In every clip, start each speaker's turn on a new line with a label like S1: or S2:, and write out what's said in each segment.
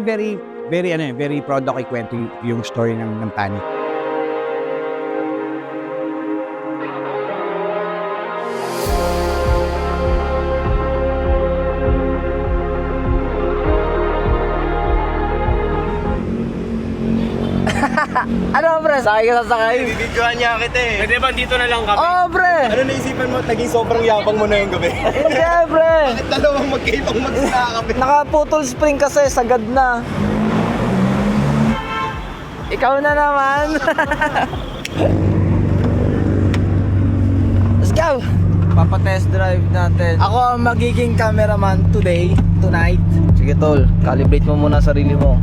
S1: very proud ako ikwento yung story ng Panic.
S2: Ano pre? Sakay ka sasakay?
S3: Bibidyohan niya kita eh.
S4: Pwede ba dito na lang kami?
S2: Oo pre!
S3: Ano naisipan mo? Naging sobrang yabang mo na yung gabi.
S2: Hindi pre!
S3: Bakit dalawang magkaibang magsakami?
S2: Nakaputol spring kasi, sagad na. Ikaw na naman. Let's go! Papa-test drive natin. Ako ang magiging cameraman tonight. Sige tol, calibrate mo muna sarili mo.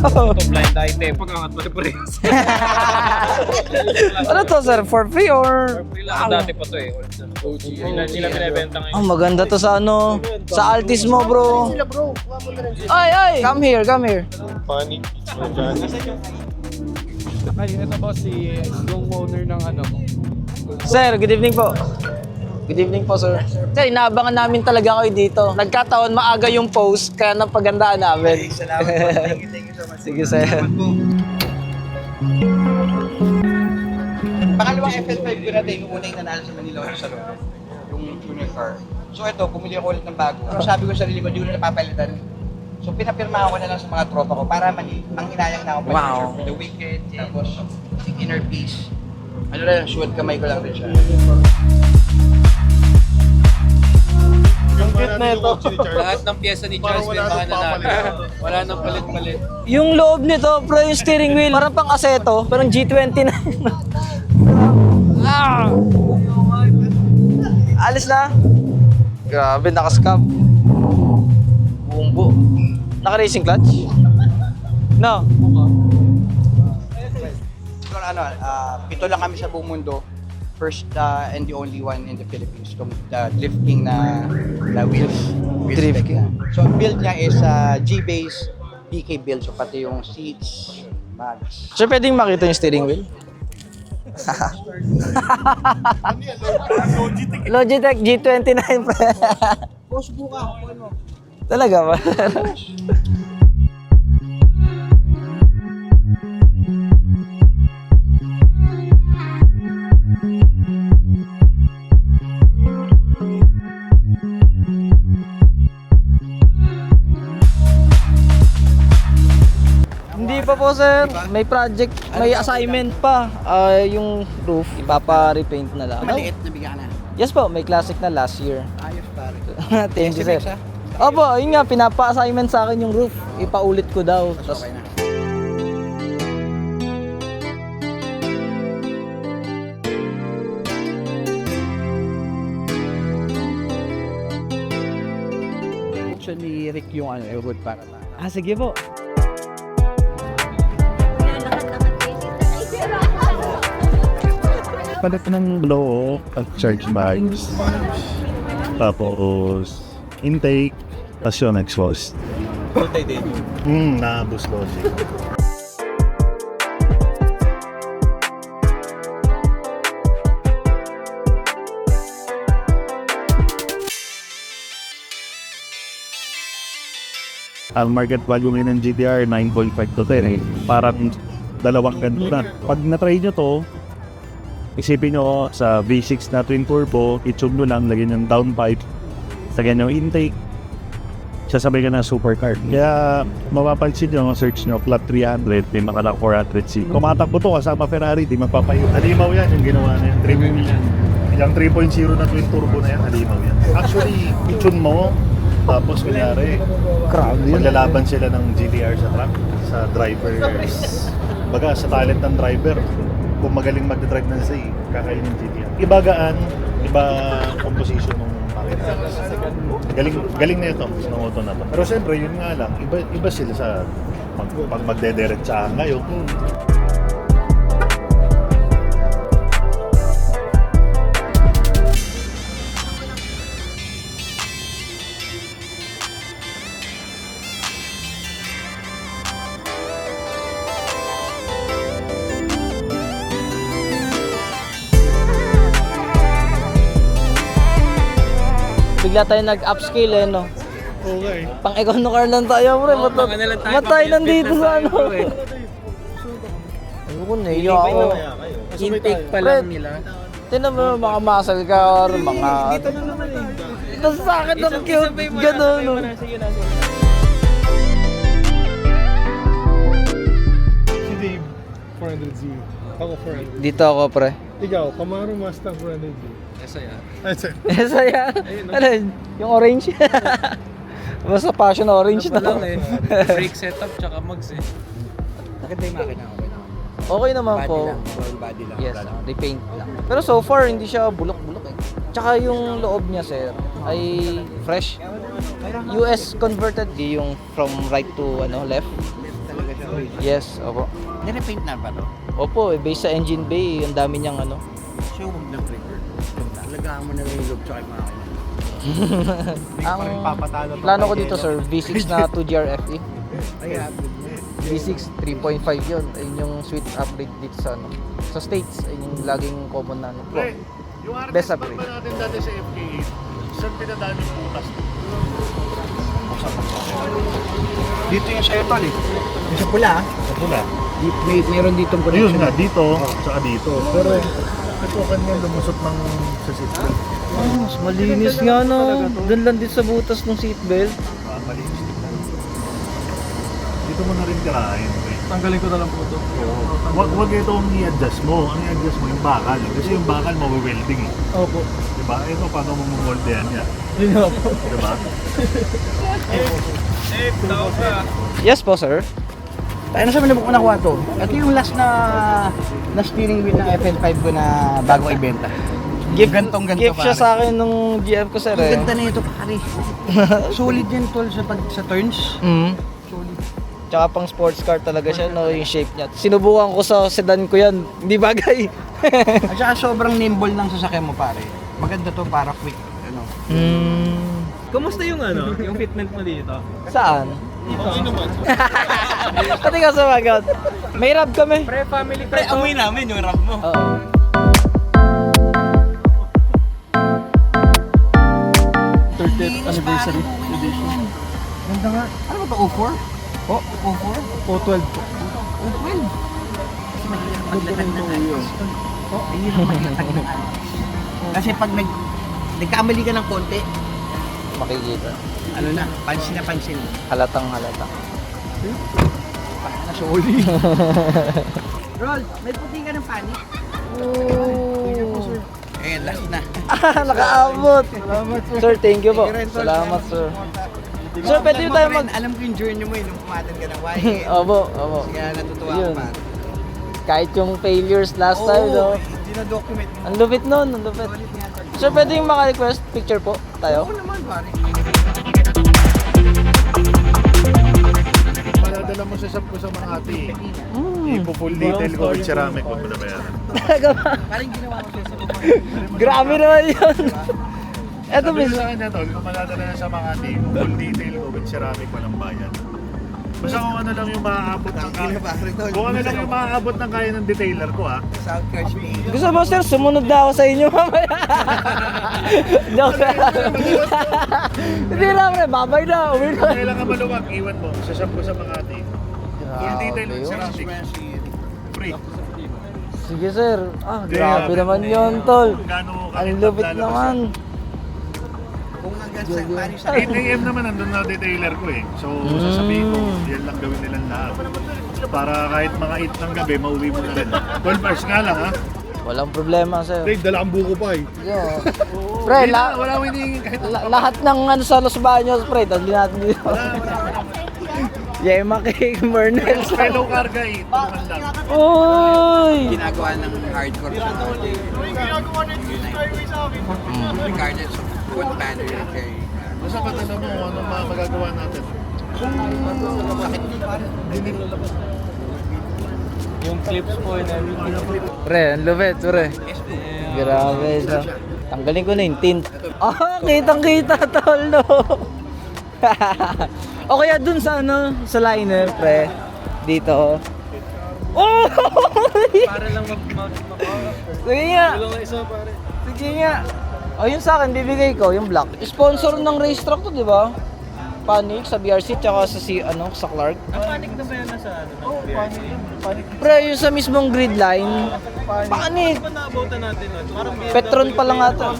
S4: Ito blind item. Pag-angat mo rin po rin.
S2: Ano to sir? For free or?
S4: Free lang. Dati pa to eh. OG. Nila binibenta ngayon.
S2: Ang maganda to sa ano? Sa Altis mo bro. Ay! Come here.
S3: Panic.
S4: Ay, ito po si yung owner ng ano.
S2: Sir, good evening po. Good evening po, sir. Sir, inaabangan namin talaga kayo dito. Nagkataon maaga yung post, kaya napagandaan namin.
S3: Salamat po. Thank you so much.
S2: Sige, sir.
S5: Pangalawang FL5 ko natin, yung una yung nanalo sa Manila sa loob, yung junior car. So ito, bumili ako ulit ng bago. Pero sabi ko sa sarili ko, hindi ko na napapalitan. So pinapirma ko na lang sa mga tropa ko para manghinayang na ako.
S2: Wow.
S5: For the weekend, tapos yung inner peace. Ano na, suwad kamay ko lang rin siya.
S3: Yung cute na ito.
S4: Lahat ng pyesa ni Charles may mga nanalo. Wala nang palit-palit.
S2: Yung loob nito, pro yung steering wheel, parang pang Aceto, parang G29. Ah! Alis na. Grabe, nakascam. Bumbo. Naka-racing clutch? No.
S5: Siguro ano, pito lang kami sa buong mundo. First and the only one in the Philippines kung drifting na wheels.
S2: Drifting.
S5: So ang build niya is G-base, PK build. So pati yung seats, mags.
S2: So pwedeng makita yung steering wheel? Logitech G29 pre.
S5: Boss, buka. Ano?
S2: Talaga ba? Hindi pa po sir, may project, may assignment pa. Yung roof, ipapa-repaint na lang.
S5: Maliit na bigyan na.
S2: Yes po, may classic na last year.
S5: Ayos pare.
S2: Thank you sir.
S5: SMX,
S2: Opo, yun nga, pinapa-assignment sa akin yung roof. Ipaulit ko daw. Tapos,
S5: Okay na. Actually, Rick yung wood para na.
S2: sige po.
S6: Palit ng blow at charge bags. Tapos intake, tapos yung exhaust.
S3: Kultay din.
S6: Naabos ko siya. Ang market value ngayon ng GTR 9.5 to 10 parang dalawang ganito na. Pag na-try nyo to, isipin nyo sa V6 na twin turbo, i-tune nyo lang, lagyan yung downpipe, lagyan yung intake, sasabay ka na supercar. Kaya mapapansin nyo, search nyo, flat 300, may mga 400C. Kumatakbo to kasama Ferrari, di mapapayo. Halimaw yan yung ginawa na yung trim. Yung 3.0 na twin turbo na yan, halimaw yan. Actually, itune mo, tapos kunyari, maglalaban sila ng GTR sa track, sa drivers. Baga, sa talent ng driver, kung magaling mag-drive ng say, kakainin ng GTR. Iba gaan, iba composition ng makina. Galing na ito, ng auto na to. Pero siyempre, yun nga lang, iba sila sa pag magdederetsahan ngayon.
S2: Bigla tayo nag-upscale eh, no?
S6: Okay.
S2: Pang econo car lang tayo, pre.
S4: mga na lang tayo,
S2: Matay
S4: pang
S2: nandito
S4: business
S2: sa
S4: tayo,
S2: ano.
S4: pre.
S2: Ano ko, naiya ako.
S4: Intake pa lang nila.
S2: Tinan mo mga muscle car, mga...
S4: Dito na naman eh.
S2: Nasa sa akin ng cute, gano'n. No?
S4: Sige na.
S3: Si Dave, 400Z. Ako 400.
S2: Dito ako, pre.
S3: Ikaw, Camaro Mustang 400Z.
S4: Esa yan.
S2: Esa yan. Ano yun? Yung orange? Basta passion orange
S4: Ano pa
S2: na.
S4: lang eh. Brake setup tsaka mags eh.
S5: Maganda yung makina, okay naman.
S2: Okay naman
S5: Body
S2: po.
S5: lang, full body lang.
S2: Yes, repaint lang. Pero so far, hindi siya bulok-bulok eh. Tsaka yung loob niya, sir, ay fresh. US converted, di yung from right to left.
S5: Talaga siya.
S2: Yes, opo.
S5: Nirepaint na ba to?
S2: Opo, based sa engine bay, ang dami niyang
S5: So, huwag ng trigger. Talagaan mo na lang yung loob tsaka yung makina.
S2: Ang plano ko dito, sir, V6 na 2GR FE.
S5: Ay,
S2: V6 3.5 yun. Ayun yung sweet upgrade dito sa sa States. Ayun yung laging common na
S6: Pre, yung
S2: Best
S6: RX
S2: upgrade.
S6: ba natin dati sa FK8, saan pinadaan yung putas?
S5: dito yung sa'yo tol eh. Yung sa pula ah.
S6: Sa pula.
S5: Meron ditong
S6: Ayun
S5: connection.
S6: nga, dito, tsaka dito. Pero ito kanya lumusot ng sa seatbelt.
S2: mas malinis nga no. Doon lang dito sa butas ng seatbelt.
S6: Malinis tingnan. Dito mo na rin tirahin. Okay?
S3: Tanggalin ko na lang po ito.
S6: Huwag itong i-adjust mo. Ang i-adjust mo yung bakal. Kasi yung bakal mawe-welding eh.
S3: Opo.
S6: Diba? Ito paano mo mamoldehan yan.
S3: Yun nga po.
S6: Diba?
S2: Yes po, sir.
S5: Tayo na sa manibok ko nakuha to. Ito yung last na steering wheel ng FL5 ko na bago ibenta.
S2: Gift,
S5: Gantong-ganto,
S2: gift siya
S5: pare.
S2: sa akin nung GF ko, sir.
S5: Ang
S2: Eh.
S5: ganda na ito pare. Solid yan tol sa turns.
S2: Mm.
S5: Solid.
S2: Tsaka pang sports car talaga siya, no, yung shape niya. Sinubukan ko sa sedan ko yan, hindi bagay.
S5: At saka sobrang nimble ng sasakyan mo pare. Maganda to para quick.
S4: Kumusta yung yung fitment mo dito?
S2: Saan?
S3: Okay naman.
S2: Pati ka sa magot. May rab kami.
S4: Pre, family car
S5: Pre,
S4: to.
S5: amoy namin yung rap mo.
S2: Oo.
S3: 30th anniversary edition.
S5: Ganda nga. Ano ba to? O4? Oh, O4?
S3: O12 po.
S5: O12. Kasi mahirap maglatag ng ayos. Oh, mahirap maglatag ng ayos. Kasi pag nagkamali ka ng konti,
S2: Makikita.
S5: ano na, pansin na pansin.
S2: Halatang halata.
S5: Parang na soli. Roll, may puti ka ng panik. Eh, last na.
S2: Nakaabot. Sir, thank you po. Salamat, sir. Sir, pwede tayo mag...
S5: Alam ko yung journey mo nung pumatag ka ng YN.
S2: Opo, opo.
S5: Kaya natutuwa
S2: Yun.
S5: ka pa.
S2: Kahit yung failures last time, no?
S5: Dinodocument mo.
S2: Ang lupit nun, ang lupit. Sir, pwede yung maka-request picture po tayo?
S5: Oo naman, pare.
S6: Maladala mo sa shop ko sa Makati. Ipo-full detail ko with ceramic. Huwag mo na bayaran.
S2: Talaga ba?
S5: Parang ginawa ko siya sa
S2: Grabe naman yun. Eto,
S6: Sabi
S2: miss.
S6: sa akin na tol, kung maladala na sa Makati, full detail ko with ceramic, walang bayan. Basta kung ano lang yung maaabot ng kaya. Kung ano lang yung maaabot ng kaya ng detailer ko ha.
S5: South Crush me.
S2: Gusto mo, sir, sumunod na ako sa inyo mamaya. Joke lang. Hindi lang, pre. Babay na. Uwi na.
S6: Kung kailangan maluwag, iwan mo. Sa shop ko sa Makati. Full detail with ceramic. Free.
S2: Sige, sir. Grabe naman yun, tol.
S6: Kung gaano
S2: Ang lupit naman.
S5: Kung hanggang sa paano sa
S6: 8 AM naman nandun na detailer ko eh. So sasabihin ko, yan lang gawin nilang lahat. Para kahit mga 8 ng gabi, mauwi mo na rin. 12 hours nga lang ha.
S2: Walang problema, sir.
S3: Dave, dala ang buko pa eh.
S2: Yo. Pre,
S3: Wala mo hinihingin kahit
S2: lahat ng ano sa Los Baños, pre, dali natin dito. Yema cake, Mernel.
S3: fellow carga eh. Tulungan lang.
S2: Uy!
S5: Ginagawa ng hardcore siya. Regardless of what banner you're carrying.
S3: Basta patala mo ano mga magagawa natin.
S2: Pre, ang lupit, pre. Grabe siya. Tanggalin ko na yung tint. Ah, kitang-kita, tol, no? O kaya dun sa ano, sa liner, pre. Dito. Oh! Para lang Sige nga. Sige nga. O yun sa akin, bibigay ko, yung black. Sponsor ng racetrack to, di ba? Panic sa BRC tsaka sa sa Clark.
S4: Ang panic na ba yan nasa ano? Oo, panic.
S2: Pre, yung sa mismong grid line. Panic.
S4: Ano ba naabutan natin? Parang
S2: Petron pa lang ata.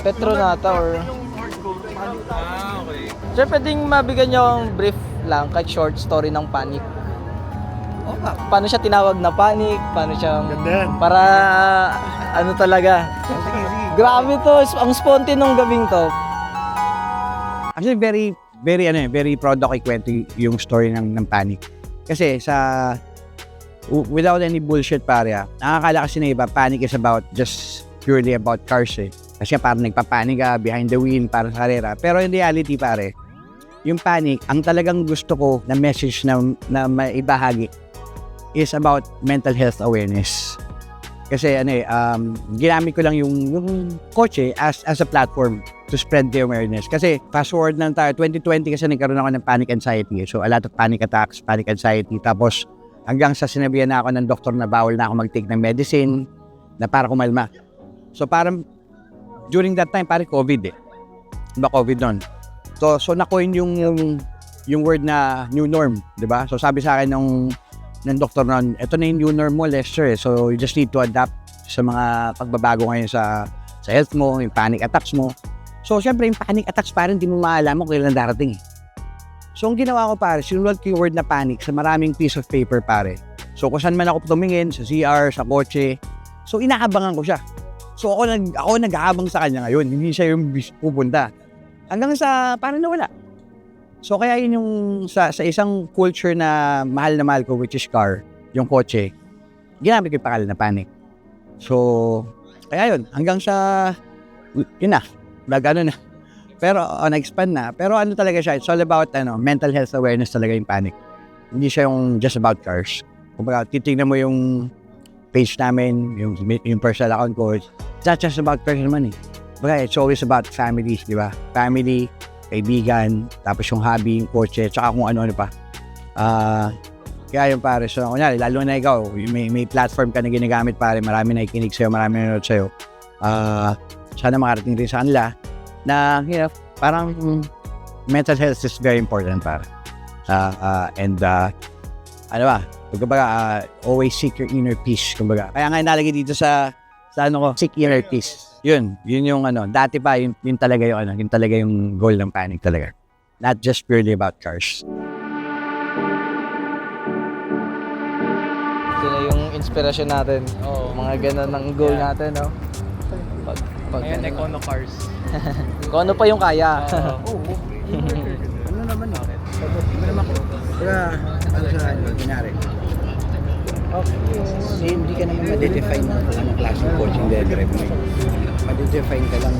S2: Petron ata or...
S4: okay.
S2: Sir, pwedeng mabigyan niyo ang brief lang, kahit short story ng Panic.
S5: Oo nga.
S2: Paano siya tinawag na Panic? Paano siya...
S3: Ganda yan.
S2: Para... ano talaga?
S5: Sige.
S2: Grabe to, ang sponte nung gabing to.
S1: Actually, very proud ako ikwento yung story ng Panic. Kasi without any bullshit pare, nakakala kasi na iba, Panic is just purely about cars eh. Kasi parang nagpapanik ka behind the wheel para sa karera. Pero in reality pare, yung Panic, ang talagang gusto ko na message na maibahagi is about mental health awareness. Kasi ginamit ko lang yung kotse as a platform to spread the awareness. Kasi fast forward na tayo, 2020 kasi nagkaroon ako ng panic anxiety. So a lot of panic attacks, panic anxiety. Tapos hanggang sa sinabihan na ako ng doktor na bawal na ako mag-take ng medicine na para kumalma. So parang during that time, parang COVID eh. Diba COVID nun? So na-coin yung word na new norm, di ba? So sabi sa akin ng doktor nun, ito na yung new norm mo, Lester eh. So you just need to adapt sa mga pagbabago ngayon sa health mo, yung panic attacks mo. So syempre yung panic attacks parang hindi mo maalaman kung kailan darating eh. So ang ginawa ko pare, sinulat ko yung word na panic sa maraming piece of paper pare. So kung saan man ako tumingin, sa CR, sa kotse, so inaabangan ko siya. So ako nag-aabang sa kanya ngayon, hindi siya yung pupunta. Hanggang sa parang nawala. So kaya yun yung sa isang culture na mahal ko, which is car, yung kotse, ginamit ko yung pangalan na Panic. So kaya yun, hanggang sa yun na, nag-ano na. Pero na-expand na. Pero ano talaga siya, it's all about mental health awareness talaga yung Panic. Hindi siya yung just about cars. Kumbaga, titignan mo yung page namin, yung personal account ko, it's not just about cars naman eh. Kumbaga, it's always about families, di ba? Family, kaibigan, tapos yung hobby, yung kotse, tsaka kung ano-ano pa. Kaya yung pare, so kunyari, lalo na ikaw, may platform ka na ginagamit pare, marami na ikinig sa'yo, marami na nanonood sa'yo. Sana makarating rin sa kanila na, parang mental health is very important pare. Kumbaga, always seek your inner peace, kumbaga. Kaya nga nalagay dito sa seek inner peace. Yun yung dati pa, yun talaga yung goal ng Panic talaga. Not just purely about cars.
S2: Ito na yung inspirasyon natin. Mga ganun ang goal natin, no?
S4: Ayan, Econo Cars.
S2: Kung ano pa yung kaya.
S1: Ano naman eh? Ano naman ko? Kunyari. Hindi ka naman ma-define ng anong klaseng coaching drive mo. Ma-define ka lang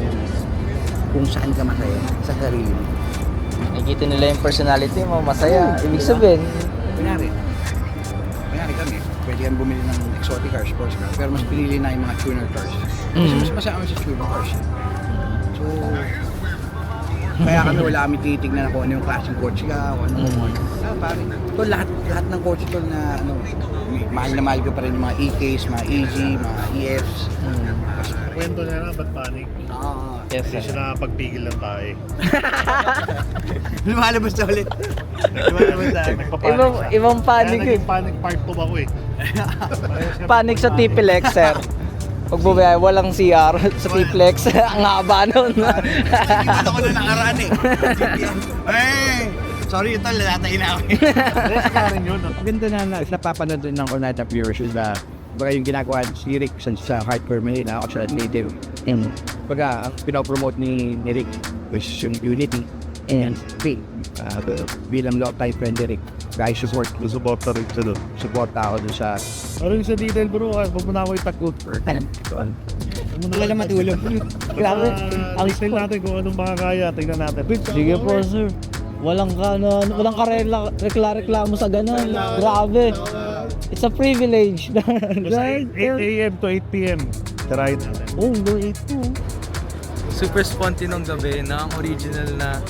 S1: kung saan ka masaya sa sarili mo.
S2: Nakikita nila yung personality mo, masaya. Ibig sabihin,
S1: Kunyari kami, pwede kang bumili ng exotic cars, sports cars, pero mas pinili na yung mga tuner cars. Kasi mas masaya kami sa tuner cars. So, kaya kami wala kami titignan kung ano yung klaseng kotse ka, kung ano mo. Parang, ito lahat ng kotse ito na mahal na mahal ko pa rin yung mga EKs, mga EG, mga EFs.
S3: Kwento na lang, ba't Panic?
S2: yes,
S3: Hindi siya nakapagpigil ng tayo.
S1: Lumalabas na ulit.
S3: Lumalabas na, nagpapanik siya.
S2: ibang panic
S3: Kaya
S2: eh.
S3: naging Panic part 2 ako eh.
S2: Panic sa T-Plex, sir. Pag bumaya, walang CR sa T-Plex. Ang haba nun.
S1: Nakita ko na nakaraan eh. Sorry, ito, lalatay na ako.
S3: Kaya rin yun.
S1: Maganda na napapanood din ng Onata viewers is Baga yung ginagawa si Rick sa hardcore Manila, ako sa native. Baga, ang pinopromote ni Rick was yung unity and faith. Bilang love time friend ni Rick. Guys, support
S6: Susuporta rin siya doon.
S1: ako dun sa
S6: Ano yung sa detail bro, pag muna ako itakot.
S1: wala na matulog. Grabe. Ang
S6: Tingnan natin kung anong makakaya, tingnan natin.
S2: Sige po, sir. Walang reklamo sa ganun. Grabe. It's a privilege.
S6: Basta 8 a.m. to 8 p.m. Try natin.
S2: Oh, go 8
S7: Super sponty nung gabi na ang original na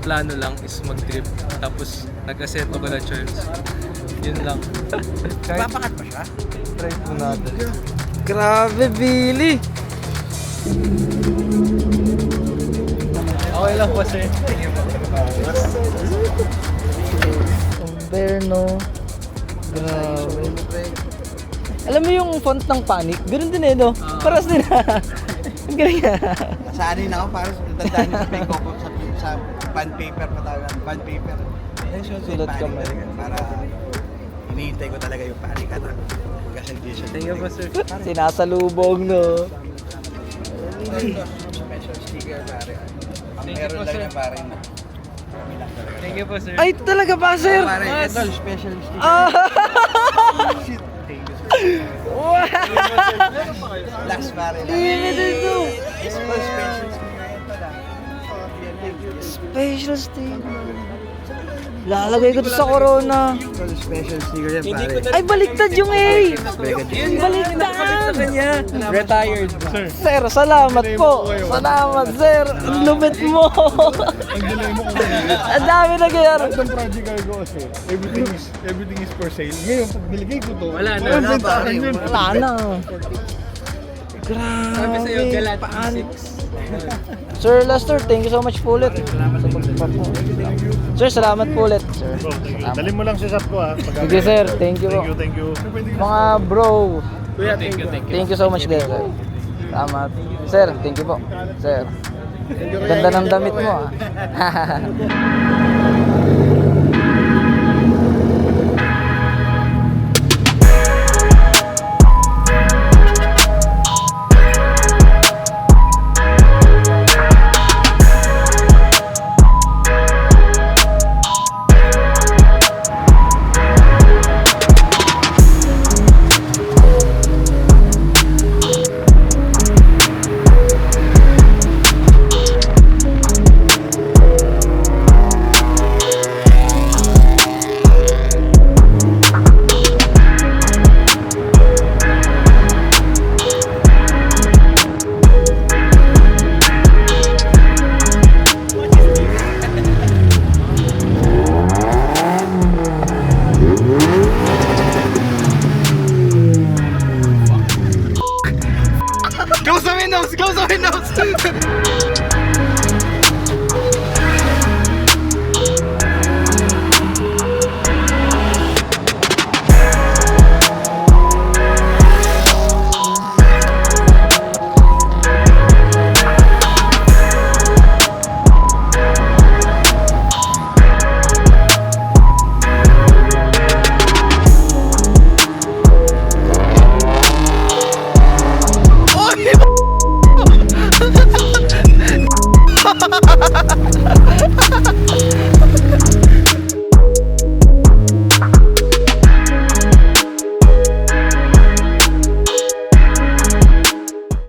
S7: plano lang is mag-trip. Tapos nag-asset ako na church. Yun lang.
S5: Papakat pa siya?
S7: Try po natin.
S2: Grabe, Billy.
S7: Okay lang po sir.
S2: Inferno. Grabe. Alam mo yung font ng Panic? Ganun din eh, no? Paras din. Ang galing nga.
S5: Nasanay na ako para tandaan niyo sa may copo sa bond paper pa tawag. Bond paper.
S2: Sulat ka mo.
S5: Para hinihintay ko talaga yung panic attack. Kasi hindi siya.
S7: Thank you po sir.
S2: Sinasalubong, no?
S5: Special sticker pare. Ang meron lang niya pare.
S7: Thank you po sir.
S2: Ay, talaga ba, sir?
S5: Pare, ito special sticker.
S2: Ah!
S5: Last pare.
S2: Limited to.
S5: Special sticker ito lang.
S2: Special sticker. Lalagay ko to sa corona.
S5: Special sticker yan pare.
S2: Ay, baliktad yung A! Baliktad!
S7: Retired.
S2: Sir, salamat po. Salamat, sir. Ang lupit mo.
S3: Ang delay mo kung
S2: Ang dami nangyayari.
S3: Itong project ko kasi, everything is for sale. Ngayon, pag niligay ko to,
S7: Wala na.
S3: ang bentahan yun.
S2: Wala na.
S7: Sabi sa'yo,
S2: Grabe.
S7: Galati 6.
S2: Sir Lester, thank you so much po ulit. Sir, salamat po ulit. Sir.
S6: Bro, dali mo lang sa shop ko ha.
S2: Sige, sir. Thank you po.
S6: Thank you.
S2: Mga bro,
S7: Thank you.
S2: thank you so much din, sir. Salamat. Sir, thank you po. Sir. Ganda ng damit mo, ah.